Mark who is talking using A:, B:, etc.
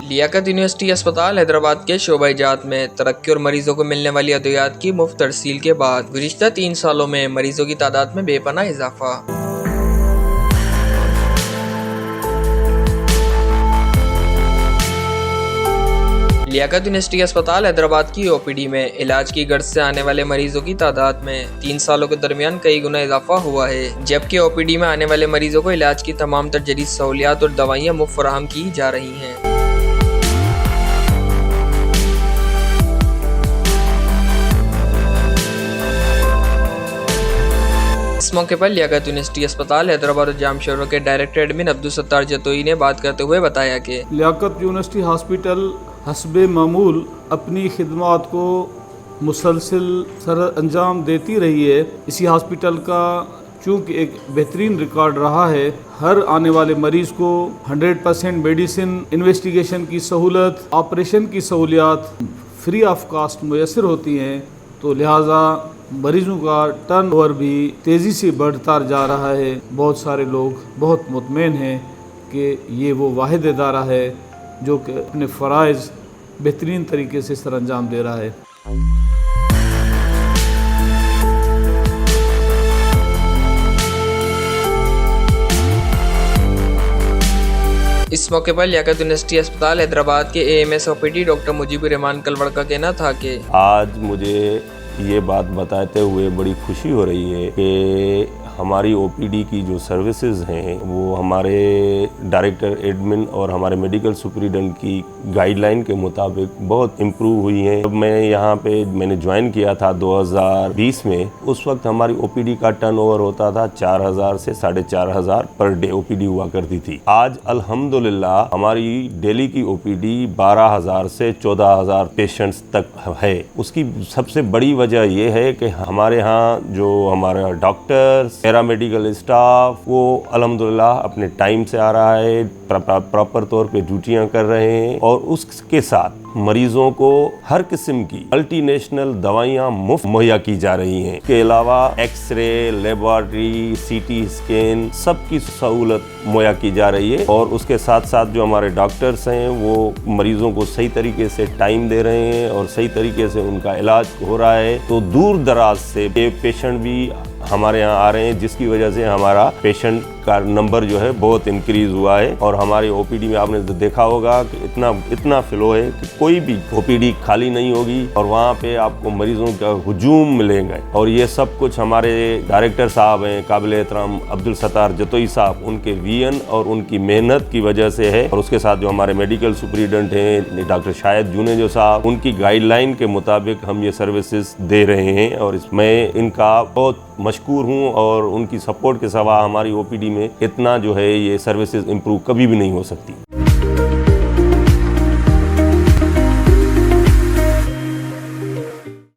A: Liaquat university अस्पताल हैदराबाद के शोबा-ए-जात में तरक्की और मरीजों को मिलने वाली अद्वियात की मुफ्त तरसील के बाद गुज़िश्ता 3 सालों में मरीजों की तादाद में बेपनाह इजाफा। लियाकत यूनिवर्सिटी अस्पताल हैदराबाद की ओपीडी में इलाज की गर्ज से आने वाले मरीजों की तादाद में 3 सालों के दरमियान कई गुना इजाफा हुआ है, जबकि ओपीडी में आने वाले मरीजों को इलाज की तमाम तर जदीद सहूलियात और दवाइयाँ मुफ्त फराहम की जा रही हैं। इस मौके पर लियाकत यूनिवर्सिटी अस्पताल हैदराबाद और जाम शोरा के डायरेक्टर एडमिन अब्दुल सत्तार जतोई ने बात करते हुए बताया कि
B: लियाकत यूनिवर्सिटी हॉस्पिटल हस्बे मामूल अपनी खिदमात को मुसलसल सर अंजाम देती रही है। इसी हॉस्पिटल का चूँकि एक बेहतरीन रिकॉर्ड रहा है, हर आने वाले मरीज़ को 100% मेडिसिन इन्वेस्टिगेशन की सहूलत, ऑपरेशन की सहूलियात फ्री ऑफ कास्ट मुयसर होती हैं, तो लिहाजा मरीजों का टर्नओवर भी तेज़ी से बढ़ता जा रहा है। बहुत सारे लोग बहुत मुतमईन हैं कि ये वो वाहिद इदारा है जो कि अपने फ़राइज़ बेहतरीन तरीके से सरअंजाम दे रहा है।
A: इस मौके पर लियाकत यूनिवर्सिटी अस्पताल हैदराबाद के AMS OPD doctor Mujibur Rahman कलवड़ का कहना था कि
C: आज मुझे ये बात बताते हुए बड़ी खुशी हो रही है कि हमारी OPD की जो सर्विसेज हैं वो हमारे डायरेक्टर एडमिन और हमारे मेडिकल सुपरिटेंडेंट की गाइडलाइन के मुताबिक बहुत इम्प्रूव हुई हैं। जब मैंने ज्वाइन किया था 2020 में, उस वक्त हमारी OPD का टर्नओवर होता था 4000 से 4500 पर डे OPD हुआ करती थी। आज अल्हम्दुलिल्लाह हमारी डेली की OPD 12000 से 14000 पेशेंट्स तक है। उसकी सबसे बड़ी वजह यह है कि हमारे यहाँ जो हमारा डॉक्टर्स, पैरामेडिकल स्टाफ वो अल्हम्दुलिल्लाह अपने टाइम से आ रहा है, प्रॉपर तौर पे ड्यूटियां कर रहे हैं और उसके साथ मरीजों को हर किस्म की मल्टीनेशनल दवाइयां मुफ्त मुहैया की जा रही हैं। इसके अलावा एक्सरे, लेबॉर्ट्री, CT स्कैन सबकी सहूलत मुहैया की जा रही है और उसके साथ साथ जो हमारे डॉक्टर्स हैं वो मरीजों को सही तरीके से टाइम दे रहे हैं और सही तरीके से उनका इलाज हो रहा है। तो दूर दराज से पेशेंट भी हमारे यहाँ आ रहे हैं, जिसकी वजह से हमारा पेशेंट का नंबर जो है बहुत इंक्रीज हुआ है। और हमारी OPD में आपने देखा होगा कि इतना फ्लो है कि कोई भी OPD खाली नहीं होगी और वहाँ पे आपको मरीजों का हुजूम मिलेंगे। और ये सब कुछ हमारे डायरेक्टर साहब हैं काबिल एहतराम अब्दुल सत्तार जतोई साहब, उनके विजन और उनकी मेहनत की वजह से है। और उसके साथ जो हमारे मेडिकल सुपरिटेंडेंट हैं डॉक्टर शाहिद जुनेजो साहब, उनकी गाइडलाइन के मुताबिक हम ये सर्विसेज दे रहे हैं और इसमें इनका बहुत मशकूर हूँ और उनकी सपोर्ट के सिवा हमारी OPD में इतना जो है ये सर्विसेज इम्प्रूव कभी भी नहीं हो सकती।